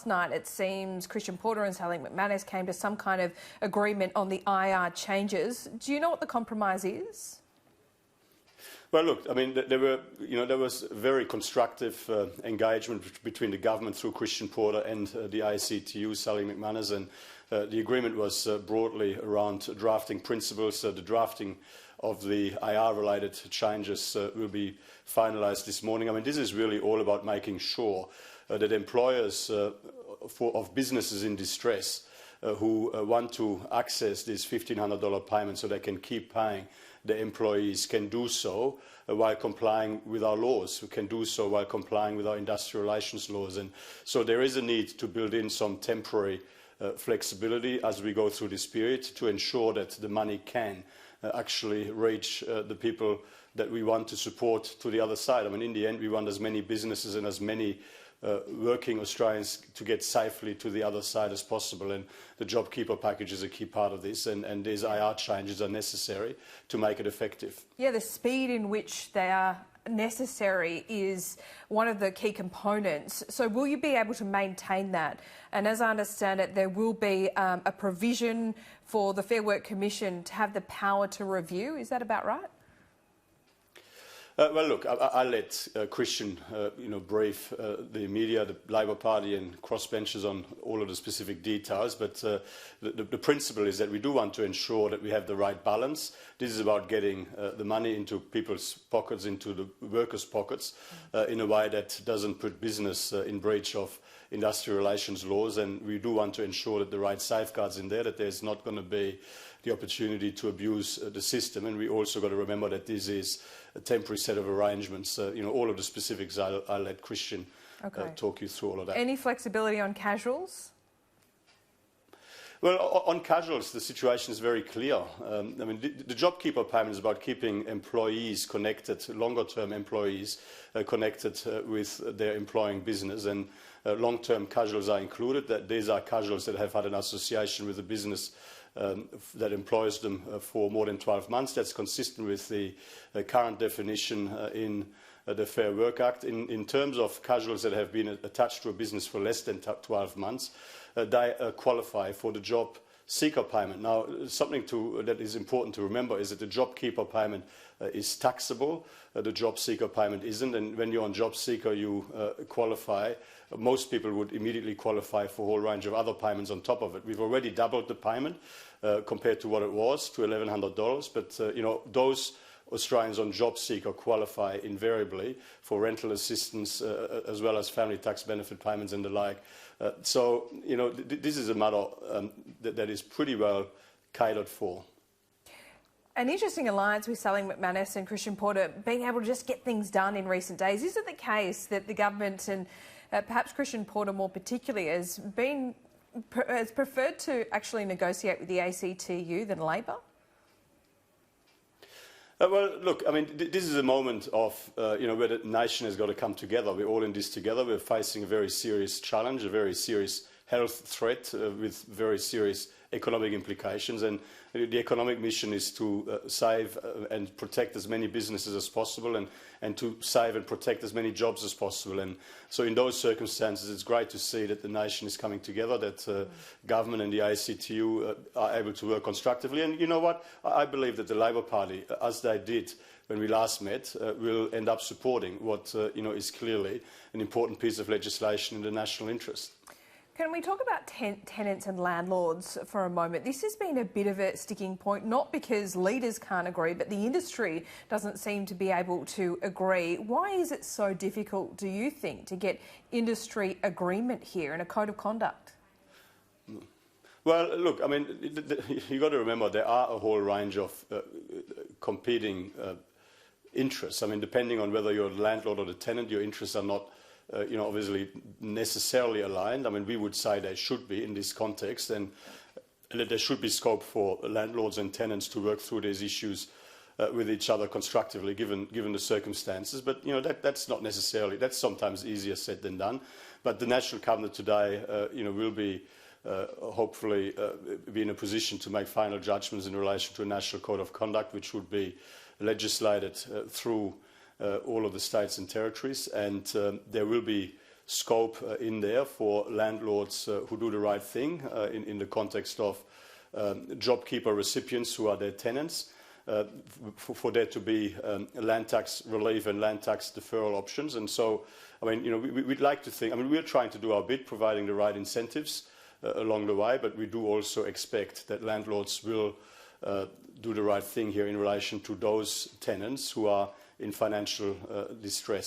last night it seems Christian Porter and Sally McManus came to some kind of agreement on the IR changes. Do you know what the compromise is? Well, look, I mean, there was very constructive engagement between the government through Christian Porter and the ACTU, Sally McManus, and the agreement was broadly around drafting principles. The drafting of the IR-related changes will be finalised this morning. I mean, this is really all about making sure that employers of businesses in distress who want to access this $1,500 payment so they can keep paying the employees can do so while complying with our laws, who can do so while complying with our industrial relations laws. And so there is a need to build in some temporary flexibility as we go through this period to ensure that the money can actually reach the people that we want to support to the other side. I mean, in the end, we want as many businesses and as many working Australians to get safely to the other side as possible, and the JobKeeper package is a key part of this, and these IR changes are necessary to make it effective. Yeah, the speed in which they are necessary is one of the key components. So will you be able to maintain that? And as I understand it, there will be a provision for the Fair Work Commission to have the power to review. Is that about right? Well, look, I'll let Christian, brief the media, the Labor Party and crossbenchers on all of the specific details, but the principle is that we do want to ensure that we have the right balance. This is about getting the money into people's pockets, into the workers' pockets, in a way that doesn't put business in breach of industrial relations laws, and we do want to ensure that the right safeguards in there, that there's not going to be the opportunity to abuse the system. And we also got to remember that this is a temporary set of arrangements. All of the specifics, I'll let Christian talk you through all of that. Any flexibility on casuals? Well, on casuals, the situation is very clear. The JobKeeper payment is about keeping employees connected, longer-term employees connected with their employing business, and long-term casuals are included. That these are casuals that have had an association with the business that employs them for more than 12 months. That's consistent with the current definition in the Fair Work Act. In terms of casuals that have been attached to a business for less than 12 months, they qualify for the job seeker payment. Now, something that is important to remember is that the JobKeeper payment is taxable. The job seeker payment isn't, and when you're on job seeker, you qualify. Most people would immediately qualify for a whole range of other payments on top of it. We've already doubled the payment compared to what it was, to $1,100, but those Australians on job seeker qualify invariably for rental assistance as well as family tax benefit payments and the like. This is a matter that is pretty well catered for. An interesting alliance with Sally McManus and Christian Porter being able to just get things done in recent days. Is it the case that the government and perhaps Christian Porter more particularly has preferred to actually negotiate with the ACTU than Labor? Well, look, I mean, this is a moment of, where the nation has got to come together. We're all in this together. We're facing a very serious challenge, a very serious health threat with very serious economic implications. And the economic mission is to save and protect as many businesses as possible and to save and protect as many jobs as possible. And so in those circumstances, it's great to see that the nation is coming together, that government and the ACTU are able to work constructively. And you know what? I believe that the Labor Party, as they did when we last met, will end up supporting what is clearly an important piece of legislation in the national interest. Can we talk about tenants and landlords for a moment? This has been a bit of a sticking point, not because leaders can't agree, but the industry doesn't seem to be able to agree. Why is it so difficult, do you think, to get industry agreement here in a code of conduct? Well, look, I mean, you've got to remember there are a whole range of competing interests. I mean, depending on whether you're the landlord or the tenant, your interests are not obviously necessarily aligned. I mean, we would say they should be in this context, and that there should be scope for landlords and tenants to work through these issues with each other constructively, given the circumstances. But that's not necessarily. That's sometimes easier said than done. But the National Cabinet today, will be hopefully be in a position to make final judgments in relation to a national code of conduct, which would be legislated through all of the states and territories, and there will be scope in there for landlords who do the right thing in the context of JobKeeper recipients who are their tenants, for there to be land tax relief and land tax deferral options. And so, I mean, you know, we'd like to think, I mean, we're trying to do our bit, providing the right incentives along the way, but we do also expect that landlords will do the right thing here in relation to those tenants who are in financial distress.